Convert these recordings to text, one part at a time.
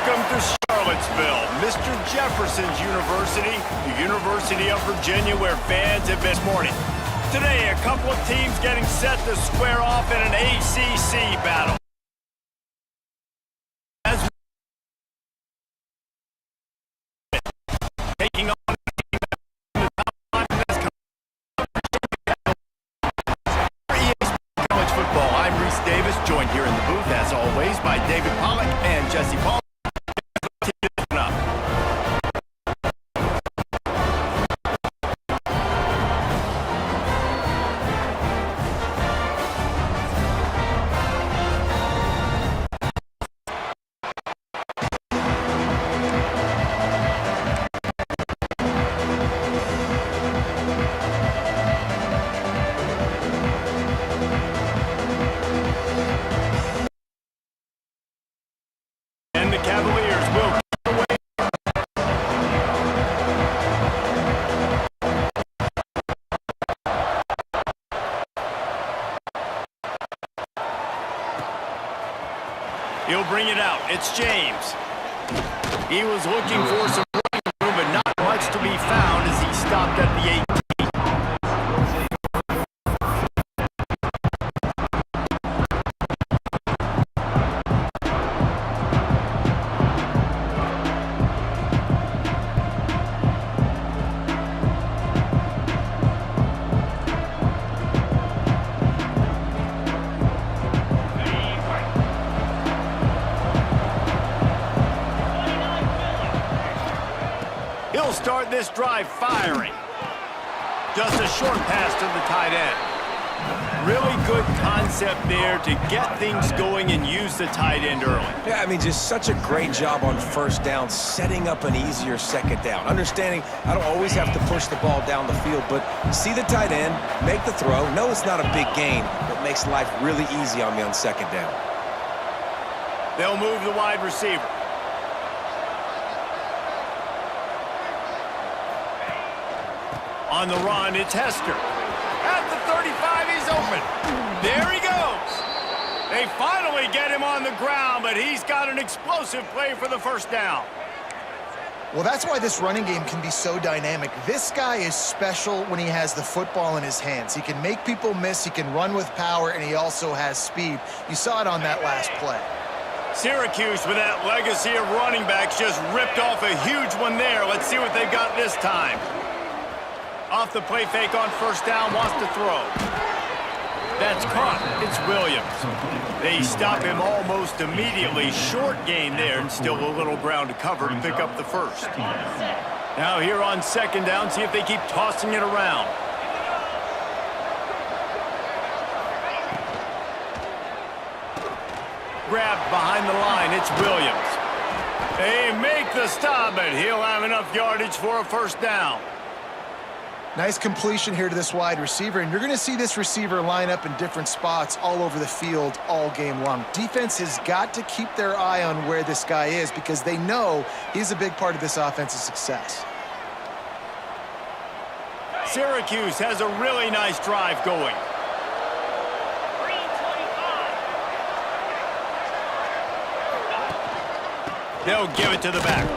Welcome to Charlottesville, Mr. Jefferson's University, the University of Virginia, where fans have been this morning. Today, a couple of teams getting set to square off in an ACC battle. Taking on college football. I'm Reese Davis, joined here in the booth, as always, by David Pollack and Jesse Paul. And the Cavaliers will get away. He'll bring it out. It's James. He was looking for some running room, but not much to be found as he stopped at the 18. He'll start this drive firing. Just a short pass to the tight end. Really good concept there to get things going and use the tight end early. Yeah, I mean, just such a great job on first down, setting up an easier second down. Understanding I don't always have to push the ball down the field, but see the tight end, make the throw. No, it's not a big gain, but makes life really easy on me on second down. They'll move the wide receiver. On the run, it's Hester. At the 35, he's open. There he goes. They finally get him on the ground, but he's got an explosive play for the first down. Well, that's why this running game can be so dynamic. This guy is special when he has the football in his hands. He can make people miss, he can run with power, and he also has speed. You saw it on that last play. Syracuse, with that legacy of running backs, just ripped off a huge one there. Let's see what they've got this time. Off the play fake on first down, wants to throw. That's caught. It's Williams. They stop him almost immediately. Short gain there, and still a little ground to cover to pick up the first. Now here on second down, see if they keep tossing it around. Grabbed behind the line, it's Williams. They make the stop, but he'll have enough yardage for a first down. Nice completion here to this wide receiver, and you're going to see this receiver line up in different spots all over the field all game long. Defense has got to keep their eye on where this guy is because they know he's a big part of this offense's success. Syracuse has a really nice drive going. They'll give it to the back.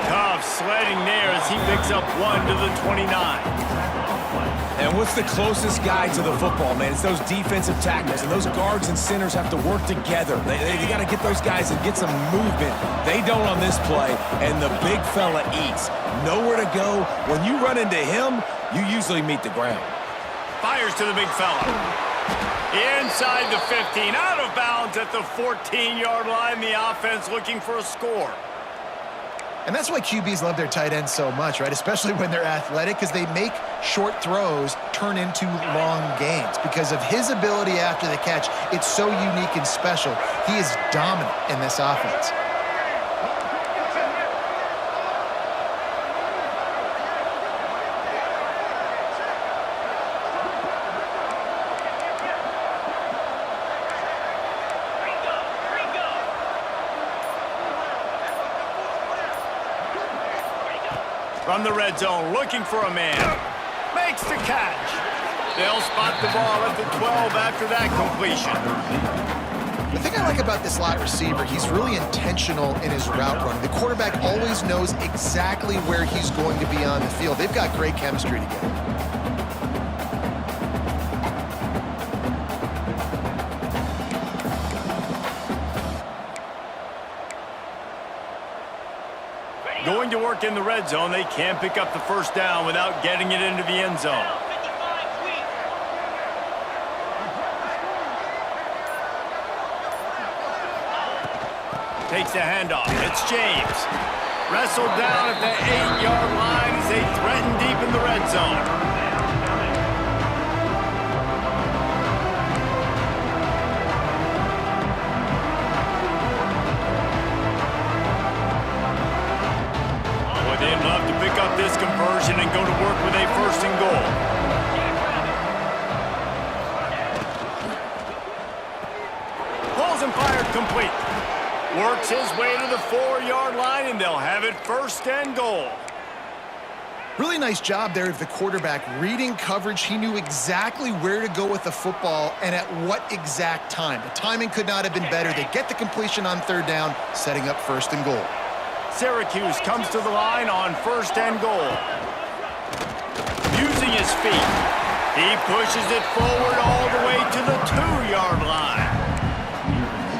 Tough sledding there as he picks up one to the 29. And what's the closest guy to the football, man? It's those defensive tackles, and those guards and centers have to work together. They got to get those guys and get some movement. They don't on this play, and the big fella eats. Nowhere to go. When you run into him, you usually meet the ground. Fires to the big fella. Inside the 15, out of bounds at the 14-yard line. The offense looking for a score. And that's why QBs love their tight ends so much, right? Especially when they're athletic, because they make short throws turn into long gains. Because of his ability after the catch, it's so unique and special. He is dominant in this offense. From the red zone, looking for a man. Makes the catch. They'll spot the ball at the 12 after that completion. The thing I like about this slot receiver, he's really intentional in his route running. The quarterback always knows exactly where he's going to be on the field. They've got great chemistry together. Going to work in the red zone, they can't pick up the first down without getting it into the end zone. Takes the handoff. It's James. Wrestled down at the 8-yard line as they threaten deep in the red zone. Boy, they'd love to pick up this conversion and go to work with a first and goal. Pulls and fired complete. Works his way to the 4-yard line, and they'll have it first and goal. Really nice job there of the quarterback reading coverage. He knew exactly where to go with the football and at what exact time. The timing could not have been better. They get the completion on third down, setting up first and goal. Syracuse comes to the line on first and goal. Using his feet, he pushes it forward all the way to the 2-yard line.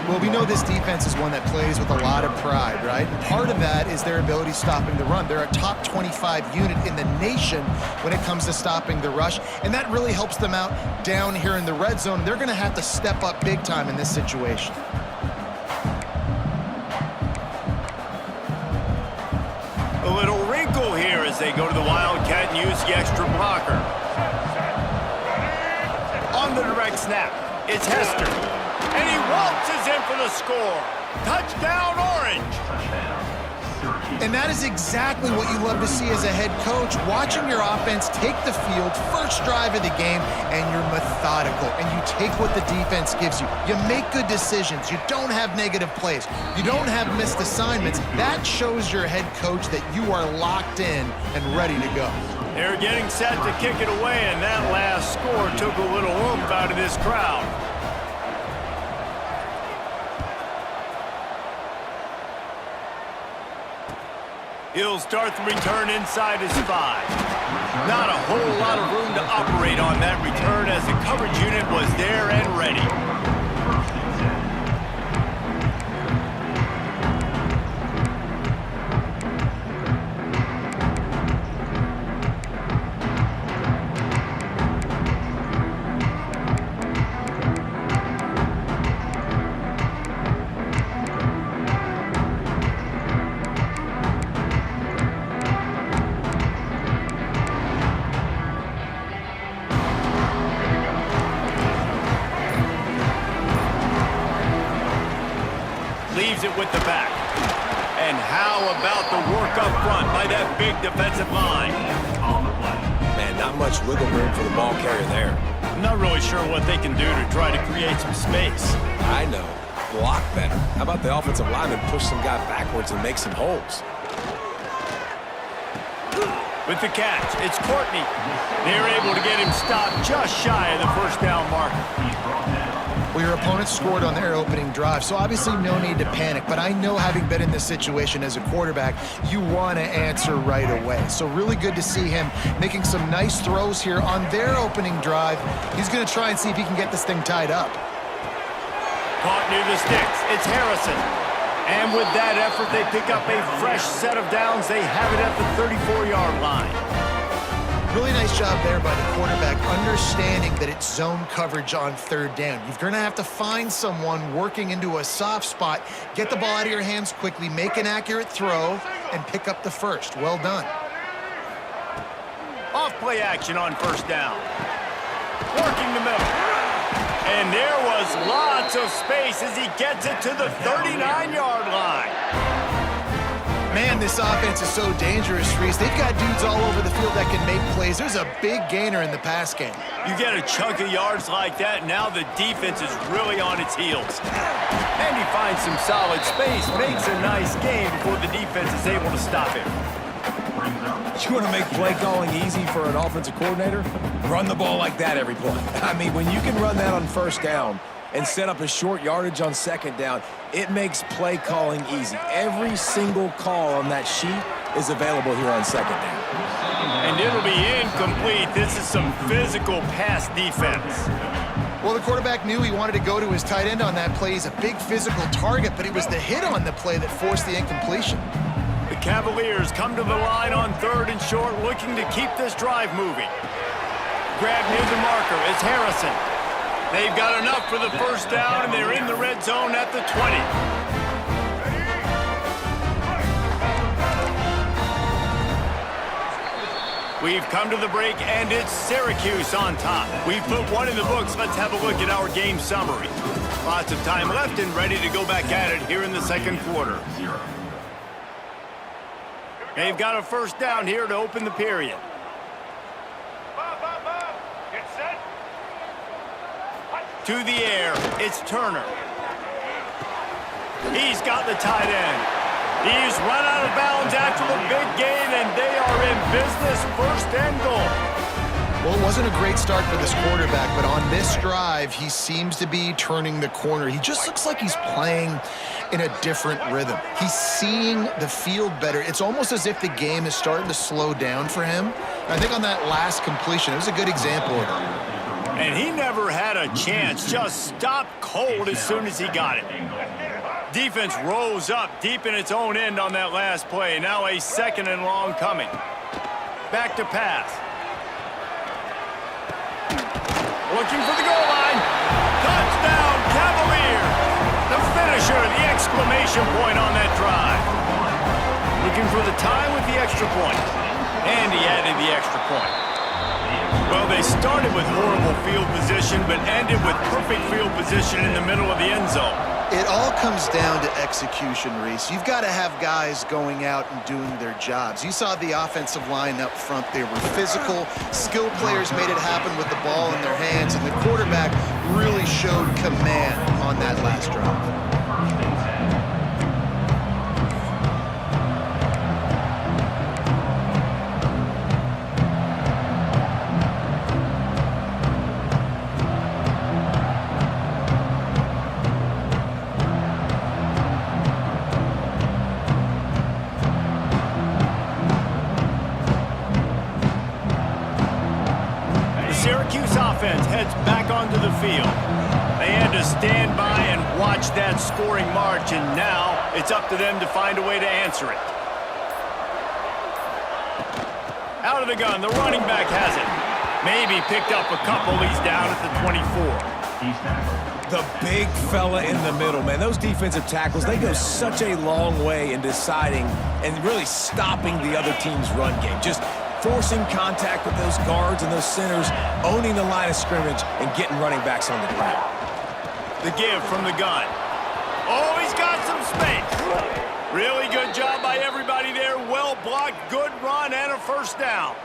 Well, we know this defense is one that plays with a lot of pride, right? And part of that is their ability stopping the run. They're a top 25 unit in the nation when it comes to stopping the rush, and that really helps them out down here in the red zone. They're going to have to step up big time in this situation. A little wrinkle here as they go to the Wildcat and use the extra blocker. On the direct snap, it's Hester. And he waltzes in for the score. Touchdown, Orange. And that is exactly what you love to see as a head coach. Watching your offense take the field, first drive of the game, and you're methodical. And you take what the defense gives you. You make good decisions. You don't have negative plays. You don't have missed assignments. That shows your head coach that you are locked in and ready to go. They're getting set to kick it away, and that last score took a little oomph out of this crowd. He'll start the return inside his 5. Not a whole lot of room to operate on that return as the coverage unit was there and ready. Leaves it with the back. And how about the work up front by that big defensive line? Man, not much wiggle room for the ball carrier there. I'm not really sure what they can do to try to create some space. I know. Block better. How about the offensive lineman push some guy backwards and make some holes? With the catch, it's Courtney. They're able to get him stopped just shy of the first down marker. Well, your opponent scored on their opening drive, so obviously no need to panic. But I know, having been in this situation as a quarterback, you want to answer right away. So really good to see him making some nice throws here on their opening drive. He's going to try and see if he can get this thing tied up. Caught near the sticks. It's Harrison. And with that effort, they pick up a fresh set of downs. They have it at the 34-yard line. Really nice job there by the quarterback, understanding that it's zone coverage on third down. You're going to have to find someone working into a soft spot, get the ball out of your hands quickly, make an accurate throw, and pick up the first. Well done. Off play action on first down. Working the middle. And there was lots of space as he gets it to the 39-yard line. Man, this offense is so dangerous, Reese. They've got dudes all over the field that can make plays. There's a big gainer in the pass game. You get a chunk of yards like that, now the defense is really on its heels. And he finds some solid space, makes a nice game before the defense is able to stop him. You want to make play calling easy for an offensive coordinator? Run the ball like that every play. I mean, when you can run that on first down, and set up a short yardage on second down, it makes play calling easy. Every single call on that sheet is available here on second down. And it'll be incomplete. This is some physical pass defense. Well, the quarterback knew he wanted to go to his tight end on that play. He's a big physical target, but it was the hit on the play that forced the incompletion. The Cavaliers come to the line on 3rd and short, looking to keep this drive moving. Grab near the marker is Harrison. They've got enough for the first down, and they're in the red zone at the 20. We've come to the break, and it's Syracuse on top. We've put one in the books. Let's have a look at our game summary. Lots of time left and ready to go back at it here in the second quarter. They've got a first down here to open the period. Get set. To the air, it's Turner. He's got the tight end. He's run out of bounds after the big gain, and they are in business, 1st and goal. Well, it wasn't a great start for this quarterback, but on this drive, he seems to be turning the corner. He just looks like he's playing in a different rhythm. He's seeing the field better. It's almost as if the game is starting to slow down for him. And I think on that last completion, it was a good example of it. And he never had a chance, just stopped cold as soon as he got it. Defense rose up deep in its own end on that last play. Now a 2nd and long coming. Back to pass. Looking for the goal line. Touchdown, Cavaliers. The finisher, the exclamation point on that drive. Looking for the tie with the extra point. And he added the extra point. Well, they started with horrible field position, but ended with perfect field position in the middle of the end zone. It all comes down to execution, Reese. You've got to have guys going out and doing their jobs. You saw the offensive line up front. They were physical. Skill players made it happen with the ball in their hands, and the quarterback really showed command on that last drive. Syracuse offense heads back onto the field. They had to stand by and watch that scoring march, and now it's up to them to find a way to answer it. Out of the gun, the running back has it. Maybe picked up a couple. He's down at the 24. The big fella in the middle, man. Those defensive tackles, they go such a long way in deciding and really stopping the other team's run game. Just forcing contact with those guards and those centers, owning the line of scrimmage, and getting running backs on the ground. The give from the gun. Oh, he's got some space. Really good job by everybody there. Well blocked, good run, and a first down.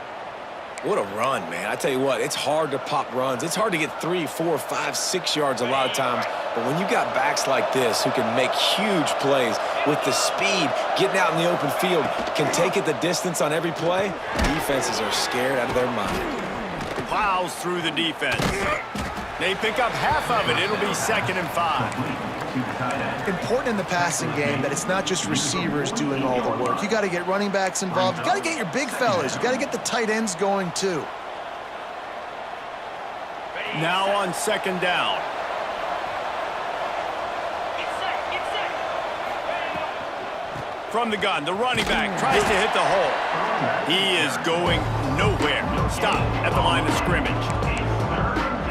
What a run, man. I tell you what, it's hard to pop runs. It's hard to get 3, 4, 5, 6 yards a lot of times. But when you got backs like this who can make huge plays with the speed, getting out in the open field, can take it the distance on every play, defenses are scared out of their mind. Plows through the defense. They pick up half of it. It'll be 2nd and 5. Important in the passing game that it's not just receivers doing all the work. You got to get running backs involved. You got to get your big fellas. You got to get the tight ends going too. Now on 2nd down. From the gun, the running back tries to hit the hole. He is going nowhere. Stop at the line of scrimmage.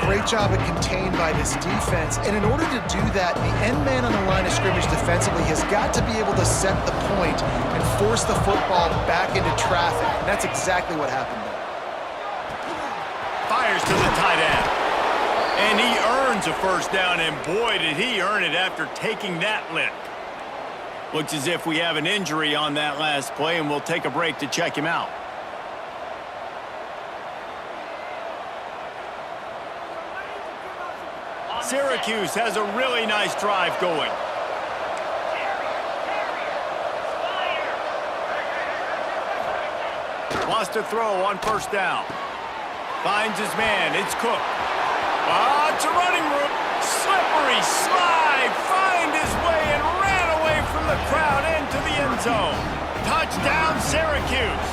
Great job of contained by this defense. And in order to do that, the end man on the line of scrimmage defensively has got to be able to set the point and force the football back into traffic. And that's exactly what happened there. Fires to the tight end. And he earns a first down, and boy, did he earn it after taking that lick. Looks as if we have an injury on that last play, and we'll take a break to check him out. Syracuse has a really nice drive going. Wants to throw on first down. Finds his man. It's Cook. Lots of running room. slippery slide, find his way and ran away from the crowd into the end zone. Touchdown, Syracuse.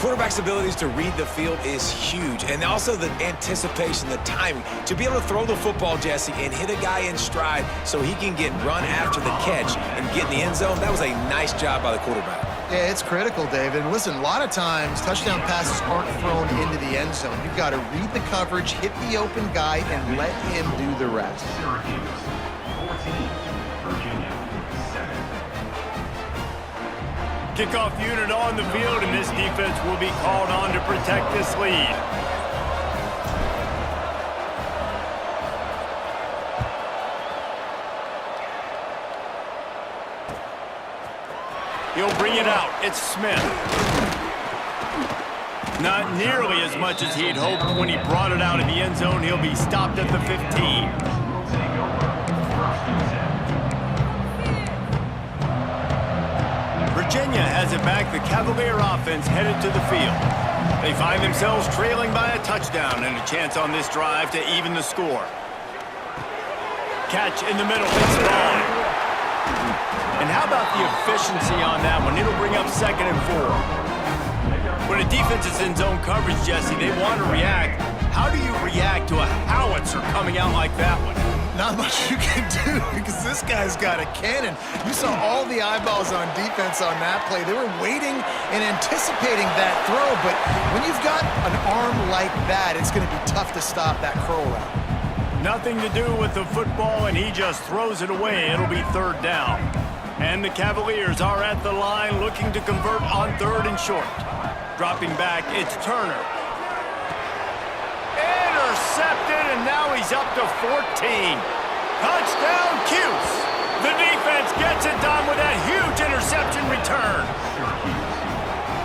Quarterback's abilities to read the field is huge, and also the anticipation, the timing. To be able to throw the football, Jesse, and hit a guy in stride so he can get run after the catch and get in the end zone, that was a nice job by the quarterback. Yeah, it's critical, David. Listen, a lot of times touchdown passes aren't thrown into the end zone. You've got to read the coverage, hit the open guy, and let him do the rest. Syracuse, 14, Virginia, 7. Kickoff unit on the field, and this defense will be called on to protect this lead. He'll bring it out. It's Smith. Not nearly as much as he'd hoped when he brought it out of the end zone. He'll be stopped at the 15. Virginia has it back. The Cavalier offense headed to the field. They find themselves trailing by a touchdown and a chance on this drive to even the score. Catch in the middle. It's gone. And how about the efficiency on that one? It'll bring up 2nd and 4. When a defense is in zone coverage, Jesse, they want to react. How do you react to a howitzer coming out like that one? Not much you can do because this guy's got a cannon. You saw all the eyeballs on defense on that play. They were waiting and anticipating that throw, but when you've got an arm like that, it's going to be tough to stop that curl route. Nothing to do with the football, and he just throws it away. It'll be 3rd down. And the Cavaliers are at the line looking to convert on 3rd and short. Dropping back, it's Turner. Intercepted, and now he's up to 14. Touchdown, Cuse. The defense gets it done with that huge interception return.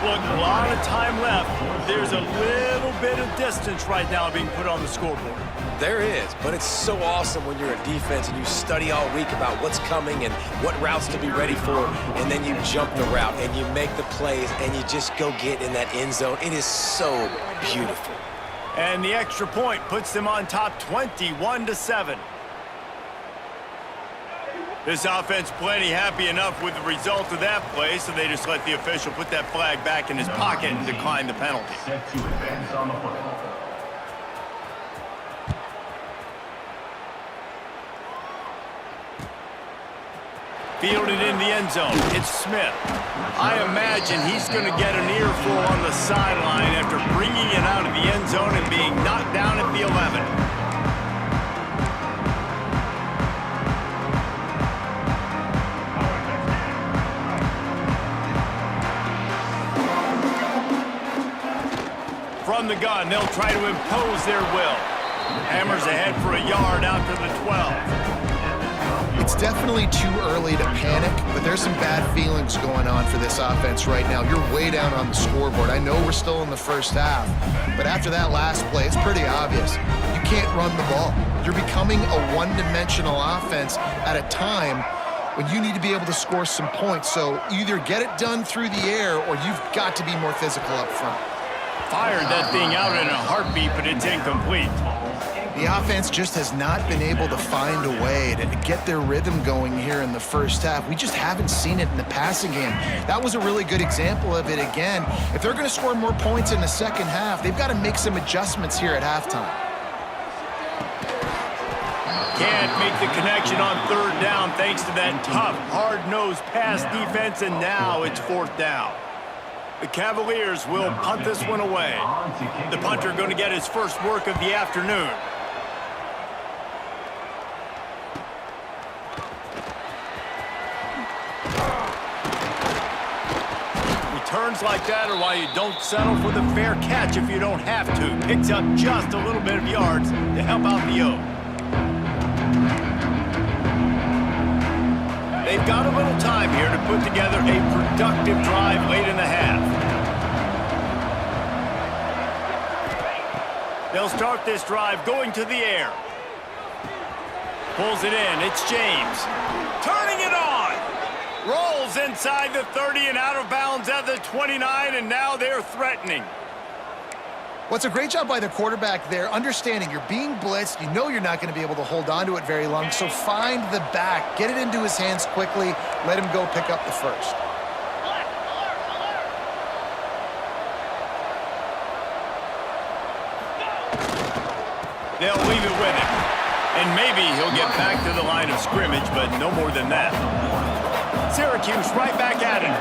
Look, a lot of time left. There's a little bit of distance right now being put on the scoreboard. There is, but it's so awesome when you're a defense and you study all week about what's coming and what routes to be ready for, and then you jump the route and you make the plays and you just go get in that end zone. It is so beautiful. And the extra point puts them on top 21-7. This offense plenty happy enough with the result of that play, so they just let the official put that flag back in his pocket and decline the penalty. Set to advance on the football. Fielded in the end zone. It's Smith. I imagine he's going to get an earful on the sideline after bringing it out of the end zone and being knocked down at the 11. From the gun, they'll try to impose their will. Hammers ahead for a yard out to the 12. It's definitely too early to panic, but there's some bad feelings going on for this offense right now. You're way down on the scoreboard. I know we're still in the first half, but after that last play, it's pretty obvious. You can't run the ball. You're becoming a one-dimensional offense at a time when you need to be able to score some points. So either get it done through the air or you've got to be more physical up front. Fired that thing out in a heartbeat, but it's incomplete. The offense just has not been able to find a way to get their rhythm going here in the first half. We just haven't seen it in the passing game. That was a really good example of it again. If they're going to score more points in the second half, they've got to make some adjustments here at halftime. Can't make the connection on 3rd down thanks to that tough, hard-nosed pass defense, and now it's 4th down. The Cavaliers will punt this one away. The punter going to get his first work of the afternoon. Returns like that are why you don't settle for the fair catch if you don't have to. Picks up just a little bit of yards to help out the O. They've got a little time here to put together a productive drive late in the half. They'll start this drive going to the air. Pulls it in. It's James. Turning it on. Rolls inside the 30 and out of bounds at the 29, and now they're threatening. Well, it's a great job by the quarterback there, understanding you're being blitzed. You know you're not going to be able to hold on to it very long, so find the back. Get it into his hands quickly. Let him go pick up the first. They'll leave it with him. And maybe he'll get back to the line of scrimmage, but no more than that. Syracuse right back at him.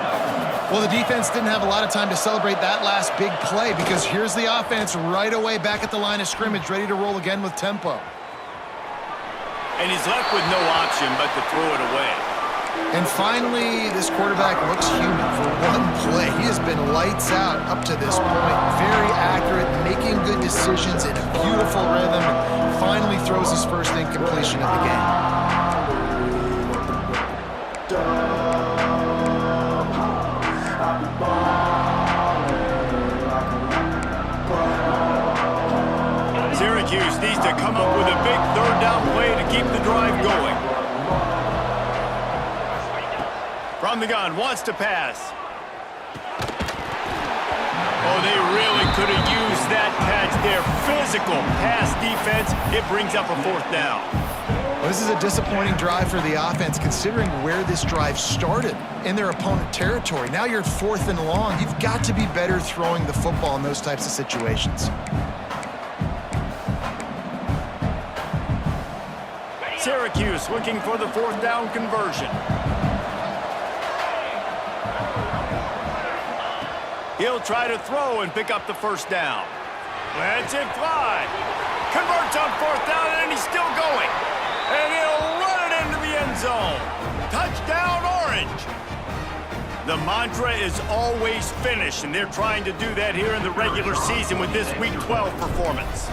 Well, the defense didn't have a lot of time to celebrate that last big play because here's the offense right away back at the line of scrimmage, ready to roll again with tempo. And he's left with no option but to throw it away. And finally, this quarterback looks human for one play. He has been lights out up to this point. Very accurate, making good decisions in a beautiful rhythm, and finally throws his first incompletion of the game. Syracuse needs to come up with a big third down play to keep the drive going. From the gun, wants to pass. Oh, they really could have used that catch there. Physical pass defense. It brings up a fourth down. Well, this is a disappointing drive for the offense considering where this drive started in their opponent territory. Now you're 4th and long. You've got to be better throwing the football in those types of situations. Syracuse looking for the 4th down conversion. He'll try to throw and pick up the first down. Lets it fly. Converts on 4th down, and he's still going. And he'll run it into the end zone. Touchdown, Orange. The mantra is always finish, and they're trying to do that here in the regular season with this Week 12 performance.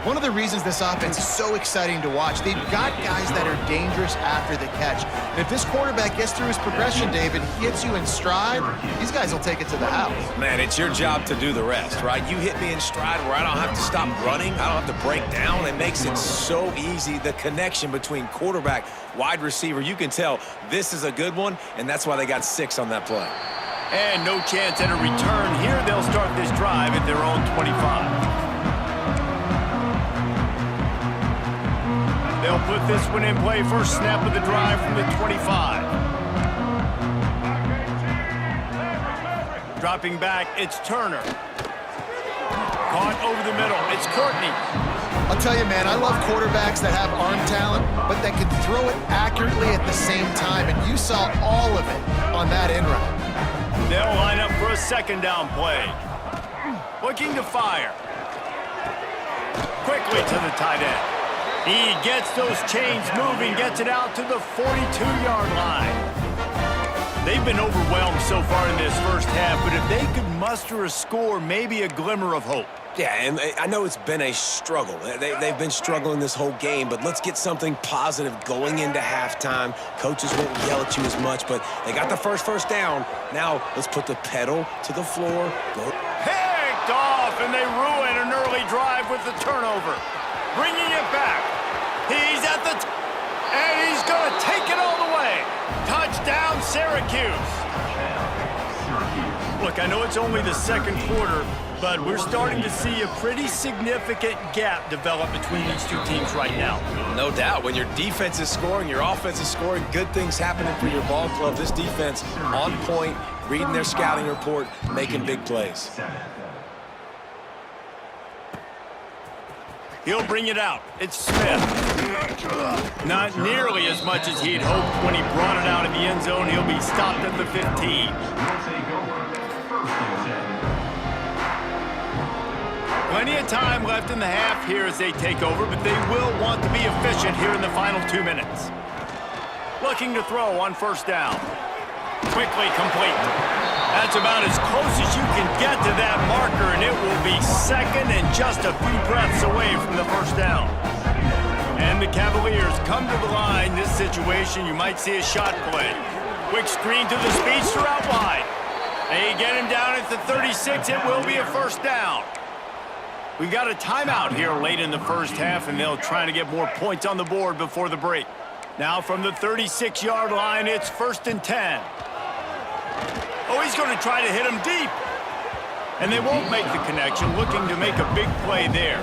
One of the reasons this offense is so exciting to watch, they've got guys that are dangerous after the catch. And if this quarterback gets through his progression, David, gets you in stride, these guys will take it to the house. Man, it's your job to do the rest, right? You hit me in stride where I don't have to stop running. I don't have to break down. It makes it so easy, the connection between quarterback, wide receiver. You can tell this is a good one, and that's why they got 6 on that play. And no chance at a return here. They'll start this drive at their own 25. They'll put this one in play. First snap of the drive from the 25. Dropping back, it's Turner. Caught over the middle, it's Courtney. I'll tell you, man, I love quarterbacks that have arm talent, but that can throw it accurately at the same time, and you saw all of it on that in route. They'll line up for a 2nd down play. Looking to fire. Quickly to the tight end. He gets those chains moving, gets it out to the 42-yard line. They've been overwhelmed so far in this first half, but if they could muster a score, maybe a glimmer of hope. Yeah, and I know it's been a struggle. They've been struggling this whole game, but let's get something positive going into halftime. Coaches won't yell at you as much, but they got the first down. Now let's put the pedal to the floor. Go. Picked off, and they ruin an early drive with the turnover. Bringing it back. He's at the and he's going to take it all the way. Touchdown, Syracuse. Look, I know it's only the 2nd quarter, but we're starting to see a pretty significant gap develop between these two teams right now. No doubt. When your defense is scoring, your offense is scoring, good things happening for your ball club. This defense on point, reading their scouting report, making big plays. He'll bring it out. It's Smith. Not nearly as much as he'd hoped when he brought it out in the end zone. He'll be stopped at the 15. Plenty of time left in the half here as they take over, but they will want to be efficient here in the final 2 minutes. Looking to throw on 1st down. Quickly complete. That's about as close as you can get to that marker, and it will be 2nd and just a few breaths away from the 1st down. And the Cavaliers come to the line. This situation, you might see a shot play. Quick screen to the speedster out wide. They get him down at the 36. It will be a 1st down. We've got a timeout here late in the first half, and they'll try to get more points on the board before the break. Now from the 36-yard line, it's 1st and 10. Oh, he's going to try to hit him deep. And they won't make the connection, looking to make a big play there.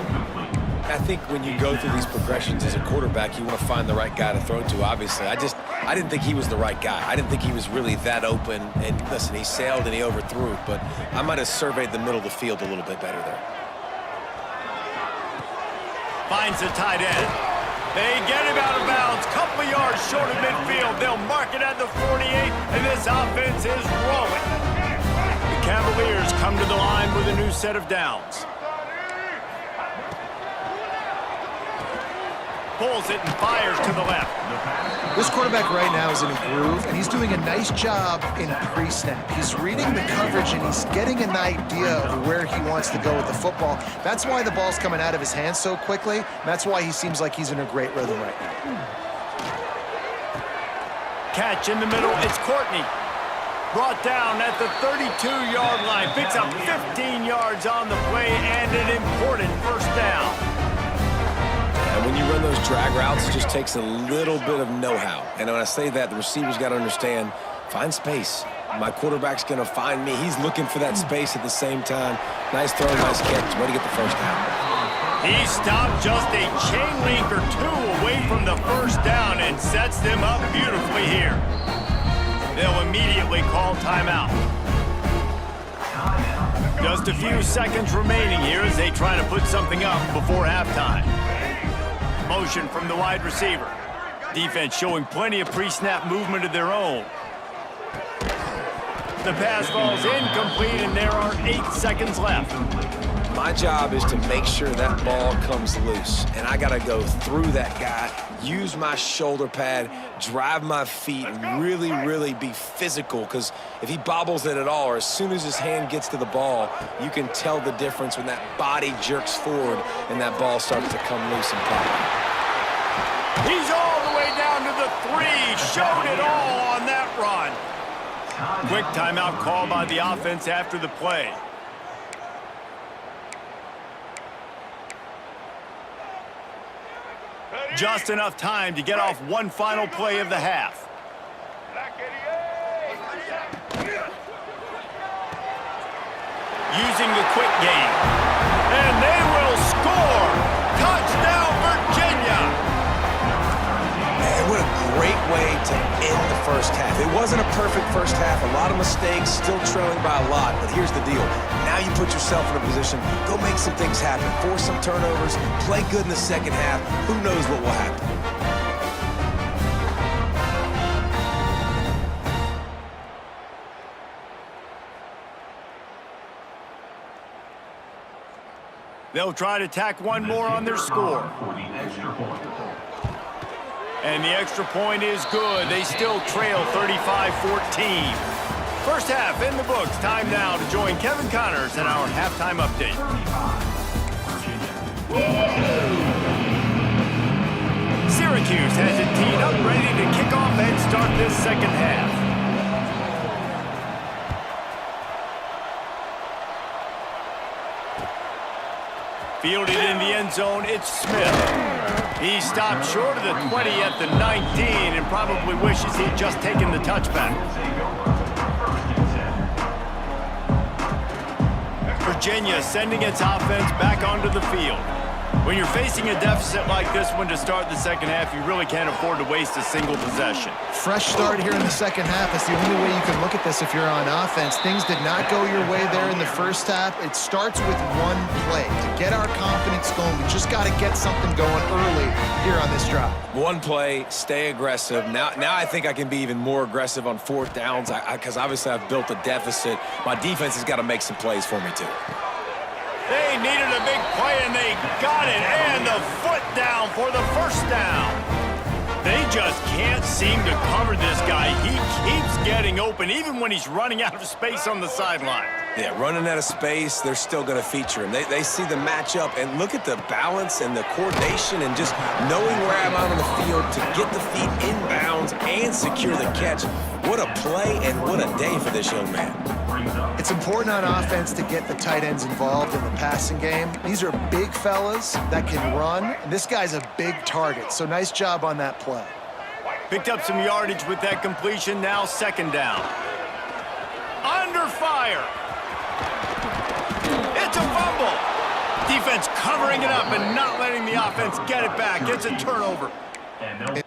I think when you go through these progressions as a quarterback, you want to find the right guy to throw to, obviously. I didn't think he was the right guy. I didn't think he was really that open. And listen, he sailed and he overthrew, but I might have surveyed the middle of the field a little bit better there. Finds the tight end. They get him out of bounds. Couple of yards short of midfield. They'll mark it at the 48, and this offense is rolling. The Cavaliers come to the line with a new set of downs. Pulls it and fires to the left. This quarterback right now is in a groove, and he's doing a nice job in pre-snap. He's reading the coverage, and he's getting an idea of where he wants to go with the football. That's why the ball's coming out of his hands so quickly, and that's why he seems like he's in a great rhythm right now. Catch in the middle. It's Courtney. Brought down at the 32-yard line. Picks up 15 yards on the play and an important first down. And when you run those drag routes, it just takes a little bit of know-how. And when I say that, the receiver's got to understand, find space. My quarterback's going to find me. He's looking for that space at the same time. Nice throw, nice catch. Way to get the first down. He stopped just a chain link or two away from the first down and sets them up beautifully here. They'll immediately call timeout. Just a few seconds remaining here as they try to put something up before halftime. Motion from the wide receiver. Defense showing plenty of pre-snap movement of their own. The pass falls incomplete, and there are 8 seconds left. My job is to make sure that ball comes loose, and I got to go through that guy, use my shoulder pad, drive my feet, and really, really be physical, because if he bobbles it at all, or as soon as his hand gets to the ball, you can tell the difference when that body jerks forward and that ball starts to come loose and pop. He's all the way down to the 3, showed it all on that run. Quick timeout call by the offense after the play. Just enough time to get off one final play of the half. Using the quick game. And they will score! Touchdown, Virginia! Man, what a great way to end the first half. It wasn't a perfect first half. A lot of mistakes, still trailing by a lot. But here's the deal. Now you put yourself in a position, go make some things happen, force some turnovers, play good in the second half. Who knows what will happen? They'll try to tack one more on their score. And the extra point is good. They still trail 35-14. First half in the books. Time now to join Kevin Connors in our halftime update. Syracuse has it teed up, ready to kick off and start this second half. Fielded in the end zone, it's Smith. He stopped short of the 20 at the 19 and probably wishes he'd just taken the touchback. Virginia sending its offense back onto the field. When you're facing a deficit like this one to start the second half, you really can't afford to waste a single possession. Fresh start here in the second half. That's the only way you can look at this if you're on offense. Things did not go your way there in the first half. It starts with one play. To get our confidence going, we just got to get something going early here on this drive. One play, stay aggressive. Now I think I can be even more aggressive on fourth downs because obviously I've built a deficit. My defense has got to make some plays for me too. They needed a big play, and they got it, and the foot down for the first down. They just can't seem to cover this guy. He keeps getting open, even when he's running out of space on the sideline. Yeah, running out of space, they're still going to feature him. They see the matchup, and look at the balance and the coordination and just knowing where I'm out on the field to get the feet in bounds and secure the catch. What a play and what a day for this young man. It's important on offense to get the tight ends involved in the passing game. These are big fellas that can run, and this guy's a big target, so nice job on that play. Picked up some yardage with that completion, now second down. Under fire. Defense covering it up and not letting the offense get it back. Gets a turnover. And they'll